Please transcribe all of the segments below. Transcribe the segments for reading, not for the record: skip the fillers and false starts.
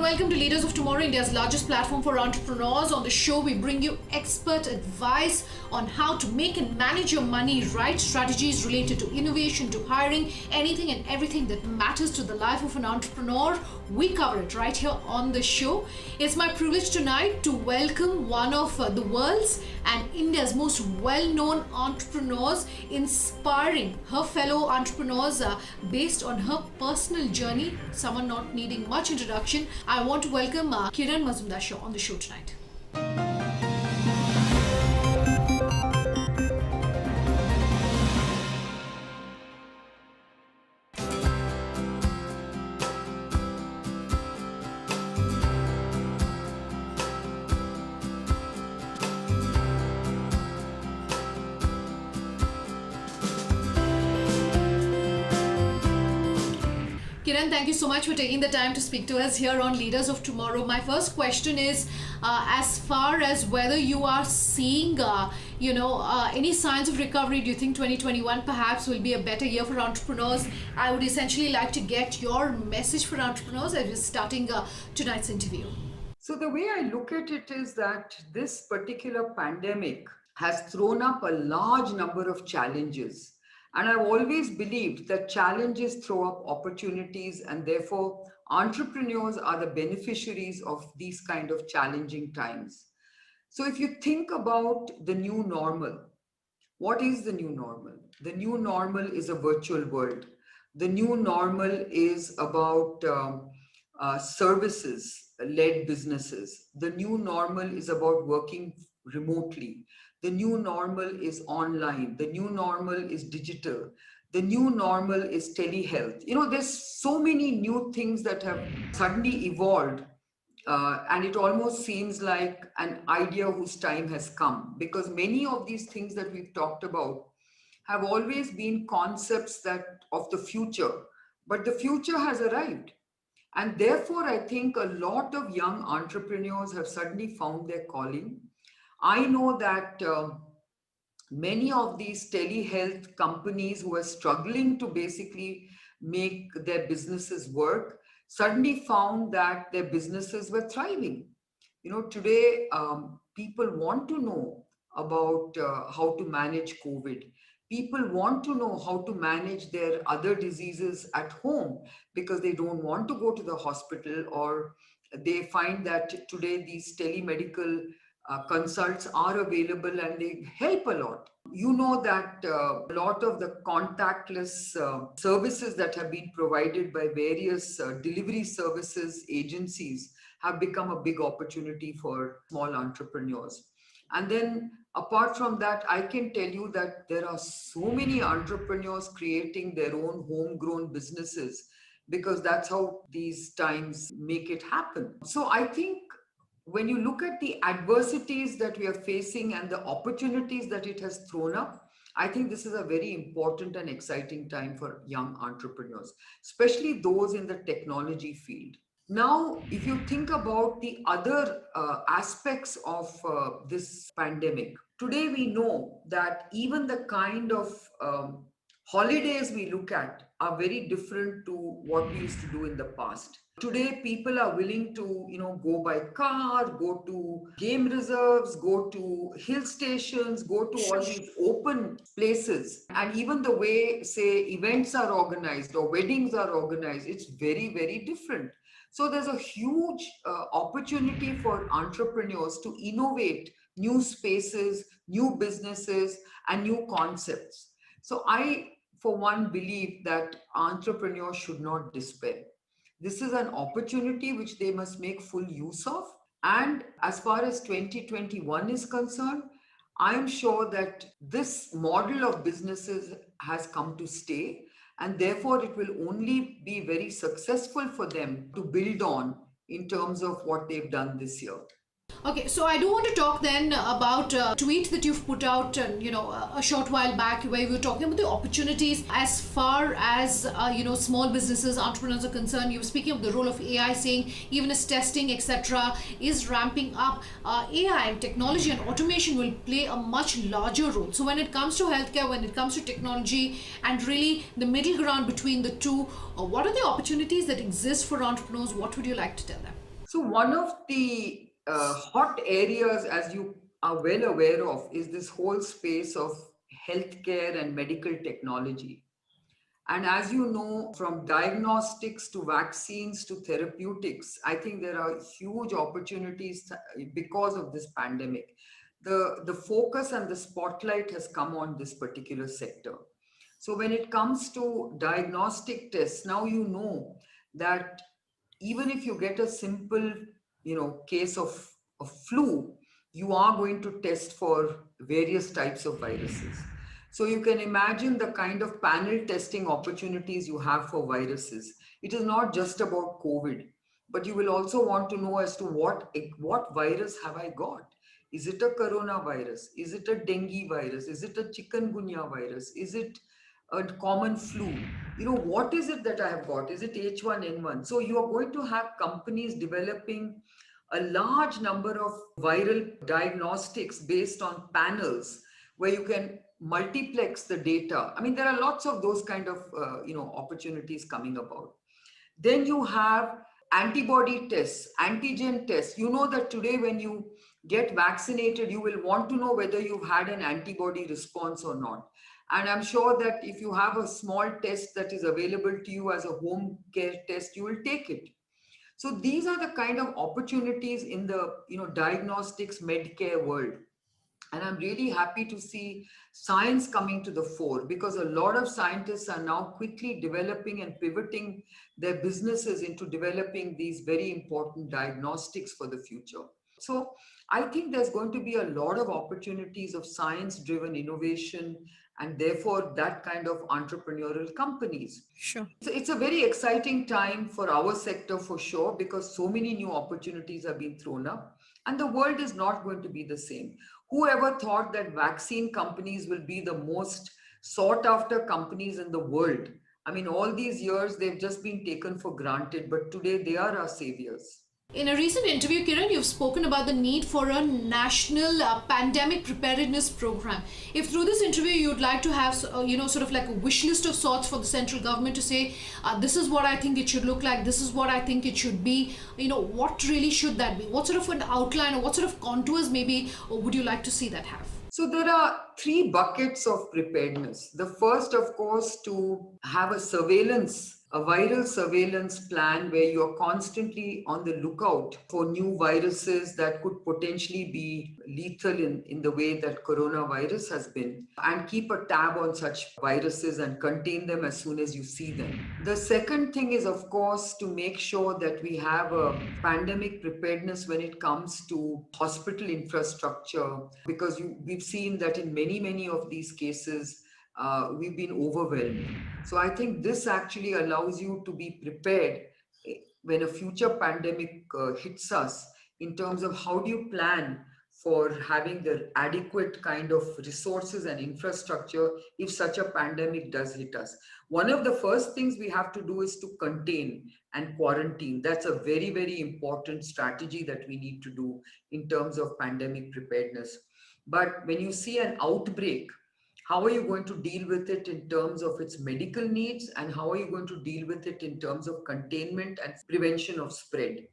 Welcome to Leaders of Tomorrow, India's largest platform for entrepreneurs. On the show, we bring you expert advice on how to make and manage your money right, strategies related to innovation, to hiring, anything and everything that matters to the life of an entrepreneur. We cover it right here on the show. It's my privilege tonight to welcome one of the world's and India's most well-known entrepreneurs, inspiring her fellow entrepreneurs based on her personal journey, someone not needing much introduction. I want to welcome Kiran Mazumdar Shaw on the show tonight. Kiran, thank you so much for taking the time to speak to us here on Leaders of Tomorrow. My first question is, as far as whether you are seeing, any signs of recovery. Do you think 2021 perhaps will be a better year for entrepreneurs? I would essentially like to get your message for entrepreneurs as we're starting tonight's interview. So the way I look at it is that this particular pandemic has thrown up a large number of challenges. And I've always believed that challenges throw up opportunities, and therefore entrepreneurs are the beneficiaries of these kind of challenging times. So if you think about the new normal, what is the new normal? The new normal is a virtual world. The new normal is about services-led businesses. The new normal is about working remotely. The new normal is online. The new normal is digital. The new normal is telehealth. There's so many new things that have suddenly evolved, and it almost seems like an idea whose time has come, because many of these things that we've talked about have always been concepts that of the future, but the future has arrived. And therefore, I think a lot of young entrepreneurs have suddenly found their calling. I know that many of these telehealth companies who are struggling to basically make their businesses work suddenly found that their businesses were thriving. Today, people want to know about how to manage COVID. People want to know how to manage their other diseases at home because they don't want to go to the hospital, or they find that today these telemedical consults are available and they help a lot. You know that a lot of the contactless services that have been provided by various delivery services agencies have become a big opportunity for small entrepreneurs. And then apart from that, I can tell you that there are so many entrepreneurs creating their own homegrown businesses, because that's how these times make it happen. So I think when you look at the adversities that we are facing and the opportunities that it has thrown up, I think this is a very important and exciting time for young entrepreneurs, especially those in the technology field. Now, if you think about the other aspects of this pandemic, today we know that even the kind of holidays we look at are very different to what we used to do in the past. Today, people are willing to, go by car, go to game reserves, go to hill stations, go to all these open places. And even the way, say, events are organized or weddings are organized, it's very, very different. So there's a huge opportunity for entrepreneurs to innovate new spaces, new businesses, and new concepts. So I, for one, believe that entrepreneurs should not despair. This is an opportunity which they must make full use of. And as far as 2021 is concerned, I'm sure that this model of businesses has come to stay, and therefore it will only be very successful for them to build on in terms of what they've done this year. Okay, so I do want to talk then about a tweet that you've put out, a short while back, where you were talking about the opportunities as far as, small businesses, entrepreneurs are concerned. You were speaking of the role of AI, saying even as testing, etc., is ramping up. AI and technology and automation will play a much larger role. So when it comes to healthcare, when it comes to technology, and really the middle ground between the two, what are the opportunities that exist for entrepreneurs? What would you like to tell them? So one of the hot areas, as you are well aware of, is this whole space of healthcare and medical technology. And as you know, from diagnostics to vaccines to therapeutics, I think there are huge opportunities because of this pandemic. The focus and the spotlight has come on this particular sector. So when it comes to diagnostic tests, now you know that even if you get a simple, case of flu, you are going to test for various types of viruses. So you can imagine the kind of panel testing opportunities you have for viruses. It is not just about COVID, but you will also want to know as to what virus have I got. Is it a coronavirus? Is it a dengue virus? Is it a chikungunya virus? Is it a common flu? What is it that I have got? Is it H1N1? So you are going to have companies developing a large number of viral diagnostics based on panels where you can multiplex the data. I mean, there are lots of those kind of opportunities coming about. Then you have antibody tests, antigen tests. You know that today when you get vaccinated, you will want to know whether you've had an antibody response or not. And I'm sure that if you have a small test that is available to you as a home care test, you will take it. So these are the kind of opportunities in the diagnostics medcare world. And I'm really happy to see science coming to the fore, because a lot of scientists are now quickly developing and pivoting their businesses into developing these very important diagnostics for the future. So I think there's going to be a lot of opportunities of science-driven innovation, and therefore that kind of entrepreneurial companies. Sure. So it's a very exciting time for our sector for sure, because so many new opportunities are being thrown up, and the world is not going to be the same. Whoever thought that vaccine companies will be the most sought after companies in the world? I mean, all these years they've just been taken for granted, but today they are our saviors. In a recent interview, Kiran, you've spoken about the need for a national pandemic preparedness program. If through this interview you'd like to have, sort of like a wish list of sorts for the central government to say, this is what I think it should look like, this is what I think it should be, what really should that be? What sort of an outline or what sort of contours maybe would you like to see that have? So there are three buckets of preparedness. The first, of course, to have a viral surveillance plan where you're constantly on the lookout for new viruses that could potentially be lethal in the way that coronavirus has been, and keep a tab on such viruses and contain them as soon as you see them. The second thing is, of course, to make sure that we have a pandemic preparedness when it comes to hospital infrastructure, because we've seen that in many of these cases, we've been overwhelmed. So I think this actually allows you to be prepared when a future pandemic hits us, in terms of how do you plan for having the adequate kind of resources and infrastructure if such a pandemic does hit us. One of the first things we have to do is to contain and quarantine. That's a very important strategy that we need to do in terms of pandemic preparedness. But when you see an outbreak, how are you going to deal with it in terms of its medical needs, and how are you going to deal with it in terms of containment and prevention of spread?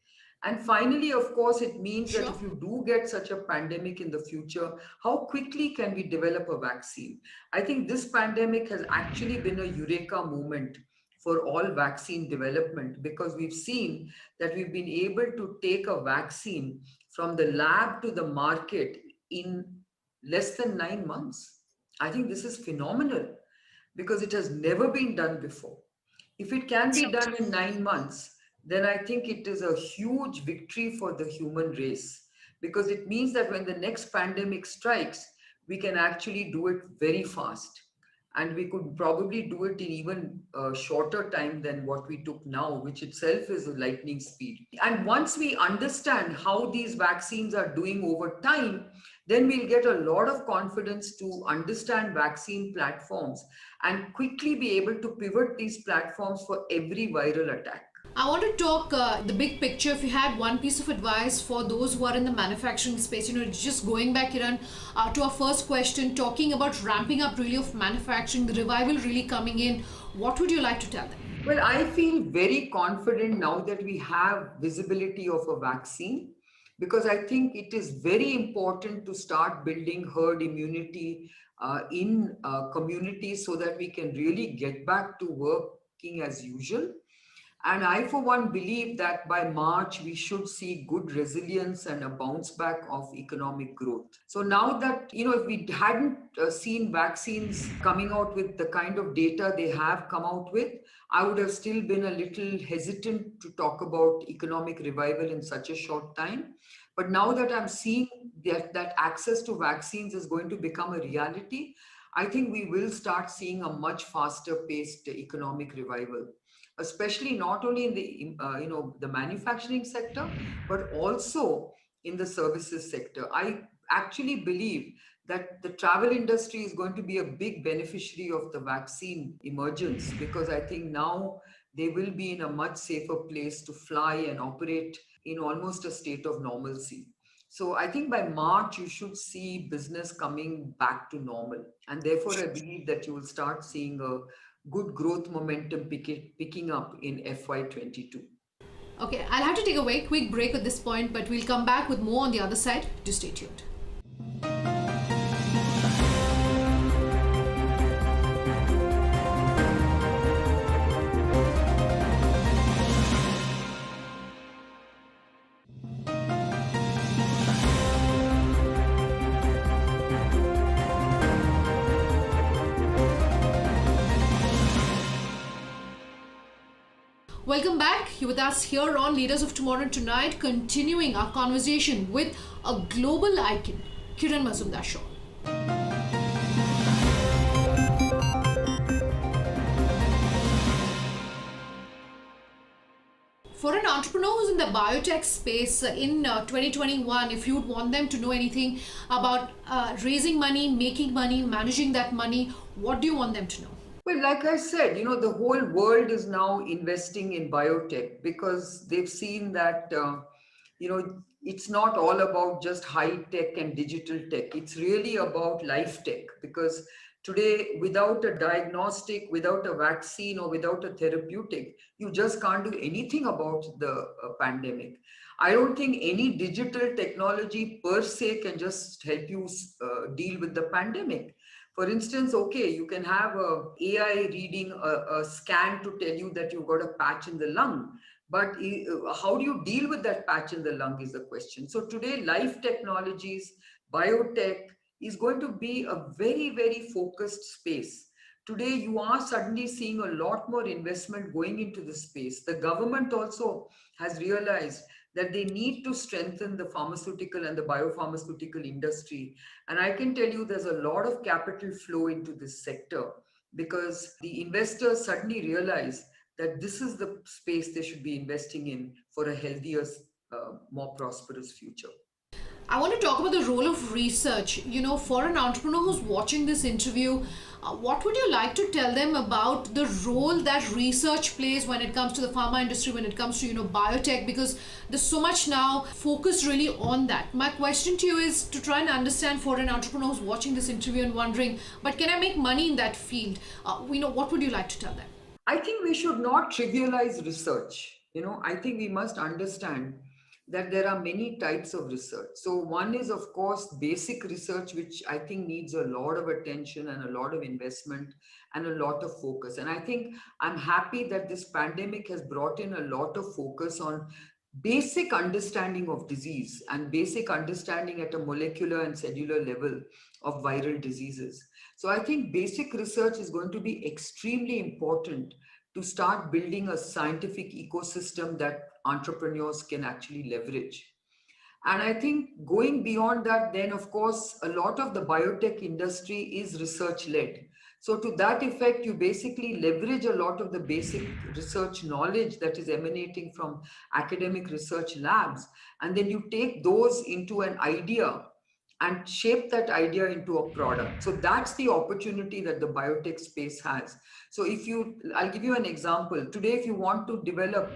And finally, of course, it means that if you do get such a pandemic in the future, how quickly can we develop a vaccine? I think this pandemic has actually been a eureka moment for all vaccine development, because we've seen that we've been able to take a vaccine from the lab to the market in less than 9 months. I think this is phenomenal, because it has never been done before. If it can be done in 9 months, then I think it is a huge victory for the human race, because it means that when the next pandemic strikes, we can actually do it very fast. And we could probably do it in even a shorter time than what we took now, which itself is a lightning speed. And once we understand how these vaccines are doing over time, then we'll get a lot of confidence to understand vaccine platforms and quickly be able to pivot these platforms for every viral attack. I want to talk the big picture. If you had one piece of advice for those who are in the manufacturing space, just going back, Kiran, to our first question, talking about ramping up really of manufacturing, the revival really coming in, what would you like to tell them? Well, I feel very confident now that we have visibility of a vaccine, because I think it is very important to start building herd immunity in communities so that we can really get back to working as usual. And I, for one, believe that by March, we should see good resilience and a bounce back of economic growth. So now that, if we hadn't seen vaccines coming out with the kind of data they have come out with, I would have still been a little hesitant to talk about economic revival in such a short time. But now that I'm seeing that access to vaccines is going to become a reality, I think we will start seeing a much faster paced economic revival, especially not only in the the manufacturing sector, but also in the services sector. I actually believe that the travel industry is going to be a big beneficiary of the vaccine emergence, because I think now they will be in a much safer place to fly and operate in almost a state of normalcy. So I think by March, you should see business coming back to normal. And therefore, I believe that you will start seeing a good growth momentum picking up in FY22. Okay, I'll have to take a very quick break at this point, but we'll come back with more on the other side. Do stay tuned. Welcome back. You're with us here on Leaders of Tomorrow and Tonight, continuing our conversation with a global icon, Kiran Mazumdar Shaw. For an entrepreneur who's in the biotech space in 2021, if you'd want them to know anything about raising money, making money, managing that money, what do you want them to know? Well, like I said, the whole world is now investing in biotech because they've seen that, it's not all about just high tech and digital tech. It's really about life tech, because today, without a diagnostic, without a vaccine, or without a therapeutic, you just can't do anything about the pandemic. I don't think any digital technology per se can just help you deal with the pandemic. For instance, okay, you can have a AI reading a scan to tell you that you've got a patch in the lung, but how do you deal with that patch in the lung is the question. So today, life technologies, biotech is going to be a very, very focused space. Today, you are suddenly seeing a lot more investment going into this space. The government also has realized that they need to strengthen the pharmaceutical and the biopharmaceutical industry. And I can tell you there's a lot of capital flow into this sector, because the investors suddenly realize that this is the space they should be investing in for a healthier, more prosperous future. I want to talk about the role of research. For an entrepreneur who's watching this interview, what would you like to tell them about the role that research plays when it comes to the pharma industry, when it comes to, biotech? Because there's so much now focus really on that. My question to you is to try and understand, for an entrepreneur who's watching this interview and wondering, but can I make money in that field? What would you like to tell them? I think we should not trivialize research. I think we must understand that there are many types of research. So one is, of course, basic research, which I think needs a lot of attention and a lot of investment and a lot of focus. And I think I'm happy that this pandemic has brought in a lot of focus on basic understanding of disease and basic understanding at a molecular and cellular level of viral diseases. So I think basic research is going to be extremely important to start building a scientific ecosystem that entrepreneurs can actually leverage. And I think going beyond that, then of course, a lot of the biotech industry is research led. So to that effect, you basically leverage a lot of the basic research knowledge that is emanating from academic research labs. And then you take those into an idea and shape that idea into a product. So that's the opportunity that the biotech space has. So I'll give you an example. Today, if you want to develop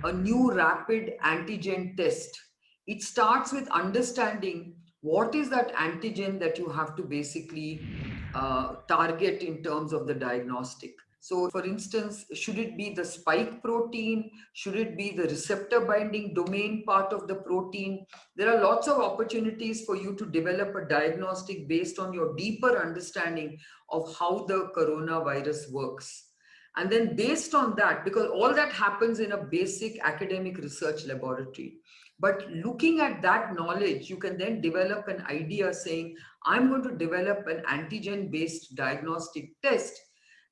a new rapid antigen test, it starts with understanding what is that antigen that you have to basically target in terms of the diagnostic. So, for instance, should it be the spike protein? Should it be the receptor binding domain part of the protein? There are lots of opportunities for you to develop a diagnostic based on your deeper understanding of how the coronavirus works. And then based on that, because all that happens in a basic academic research laboratory. But looking at that knowledge, you can then develop an idea saying, I'm going to develop an antigen based diagnostic test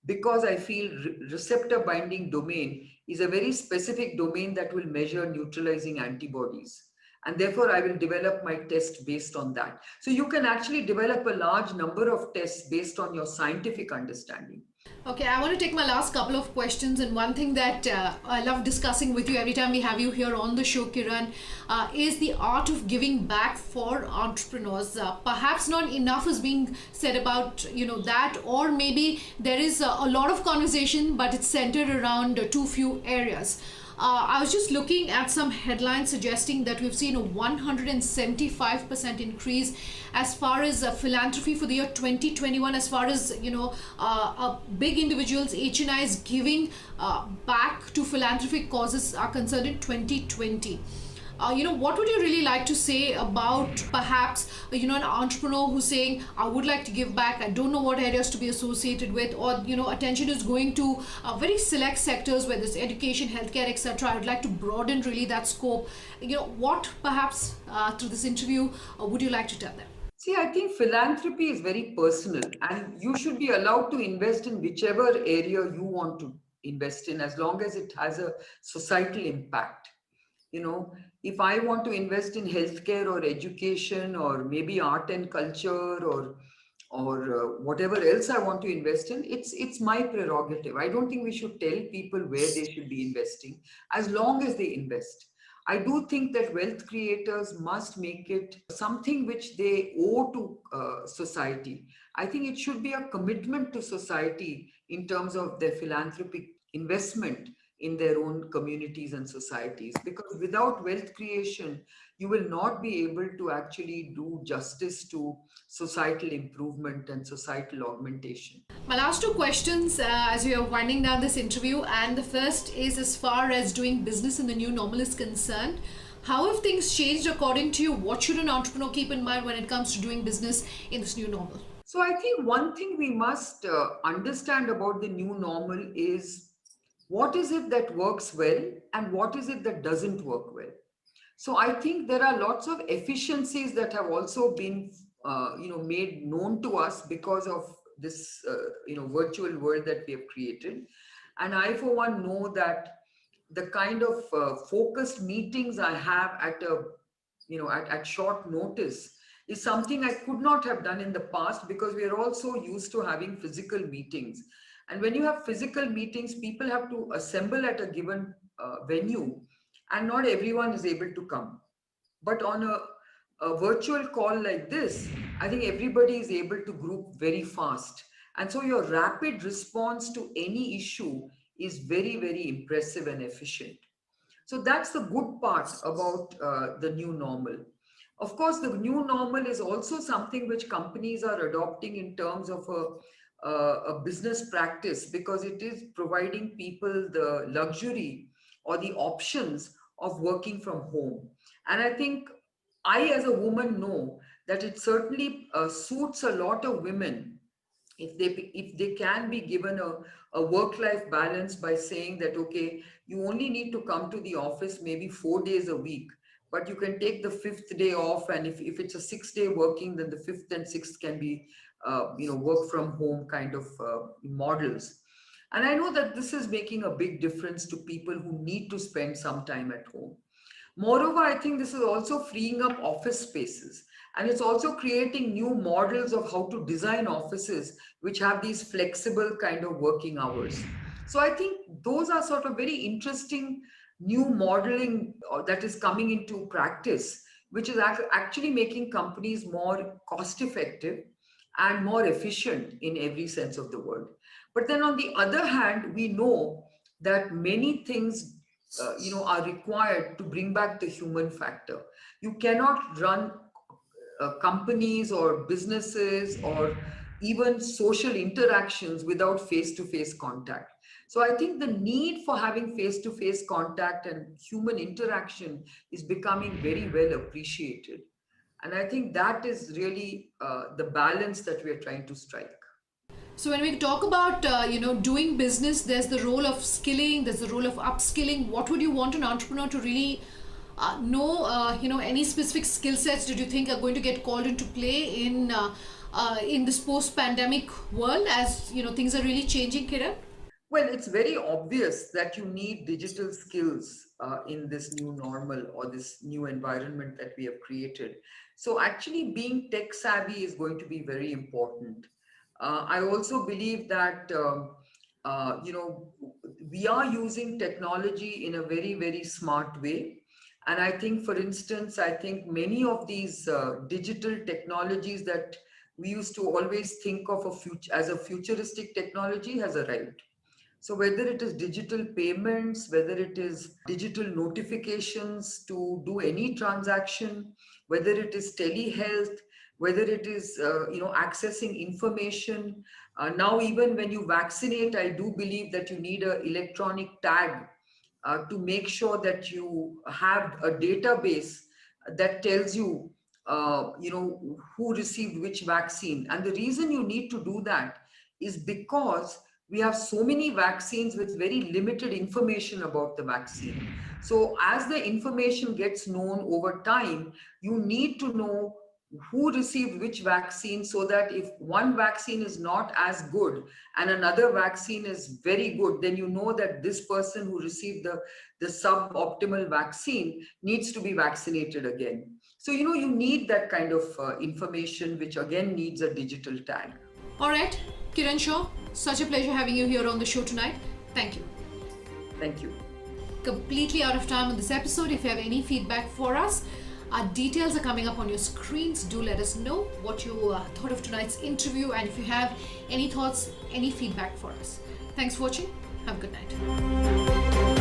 because I feel receptor binding domain is a very specific domain that will measure neutralizing antibodies. And therefore, I will develop my test based on that. So you can actually develop a large number of tests based on your scientific understanding. Okay, I want to take my last couple of questions, and one thing that I love discussing with you every time we have you here on the show, Kiran, is the art of giving back for entrepreneurs. Perhaps not enough is being said about that, or maybe there is a lot of conversation, but it's centered around too few areas. I was just looking at some headlines suggesting that we've seen a 175% increase as far as philanthropy for the year 2021, as far as big individuals, HNIs giving back to philanthropic causes are concerned in 2020. What would you really like to say about perhaps an entrepreneur who's saying, I would like to give back, I don't know what areas to be associated with, or attention is going to very select sectors, whether it's education, healthcare, etc. I would like to broaden really that scope. What perhaps through this interview would you like to tell them? See, I think philanthropy is very personal, and you should be allowed to invest in whichever area you want to invest in as long as it has a societal impact. If I want to invest in healthcare or education or maybe art and culture or whatever else I want to invest in, it's my prerogative. I don't think we should tell people where they should be investing as long as they invest. I do think that wealth creators must make it something which they owe to society. I think it should be a commitment to society in terms of their philanthropic investment in their own communities and societies, because without wealth creation you will not be able to actually do justice to societal improvement and societal augmentation. My last two questions as we are winding down this interview, and the first is as far as doing business in the new normal is concerned. How have things changed according to you? What should an entrepreneur keep in mind when it comes to doing business in this new normal? So I think one thing we must understand about the new normal is what is it that works well and what is it that doesn't work well. So I think there are lots of efficiencies that have also been made known to us because of this virtual world that we have created. And I for one know that the kind of focused meetings I have at at short notice is something I could not have done in the past, because we are also used to having physical meetings. And when you have physical meetings, people have to assemble at a given venue, and not everyone is able to come. But on a virtual call like this, I think everybody is able to group very fast. And so your rapid response to any issue is very, very impressive and efficient. So that's the good part about the new normal. Of course, the new normal is also something which companies are adopting in terms of a business practice, because it is providing people the luxury or the options of working from home. And I think I, as a woman, know that it certainly suits a lot of women if they can be given a work-life balance by saying that, okay, you only need to come to the office maybe 4 days a week, but you can take the fifth day off, and if it's a 6 day working, then the fifth and sixth can be work from home kind of models. And I know that this is making a big difference to people who need to spend some time at home. Moreover, I think this is also freeing up office spaces, and it's also creating new models of how to design offices which have these flexible kind of working hours. So I think those are sort of very interesting new modeling that is coming into practice, which is actually making companies more cost effective and more efficient in every sense of the word. But then on the other hand, we know that many things are required to bring back the human factor. You cannot run companies or businesses or even social interactions without face-to-face contact. So I think the need for having face-to-face contact and human interaction is becoming very well appreciated. And I think that is really the balance that we are trying to strike. So when we talk about doing business, there's the role of skilling, there's the role of upskilling. What would you want an entrepreneur to really know? Any specific skill sets did you think are going to get called into play in this post-pandemic world, as things are really changing, Kiran? Well, it's very obvious that you need digital skills in this new normal or this new environment that we have created. So, actually, being tech savvy is going to be very important. I also believe that, we are using technology in a very, very smart way. And I think, for instance, I think many of these digital technologies that we used to always think of as a futuristic technology has arrived. So whether it is digital payments, whether it is digital notifications to do any transaction, whether it is telehealth, whether it is accessing information. Now even when you vaccinate, I do believe that you need an electronic tag to make sure that you have a database that tells you, who received which vaccine. And the reason you need to do that is because we have so many vaccines with very limited information about the vaccine. So as the information gets known over time, you need to know who received which vaccine, so that if one vaccine is not as good and another vaccine is very good, then you know that this person who received the suboptimal vaccine needs to be vaccinated again. So, you need that kind of information, which again needs a digital tag. All right, Kiran Shaw, such a pleasure having you here on the show tonight. Thank you. Thank you. Completely out of time on this episode. If you have any feedback for us, our details are coming up on your screens. Do let us know what you thought of tonight's interview, and if you have any thoughts, any feedback for us. Thanks for watching. Have a good night.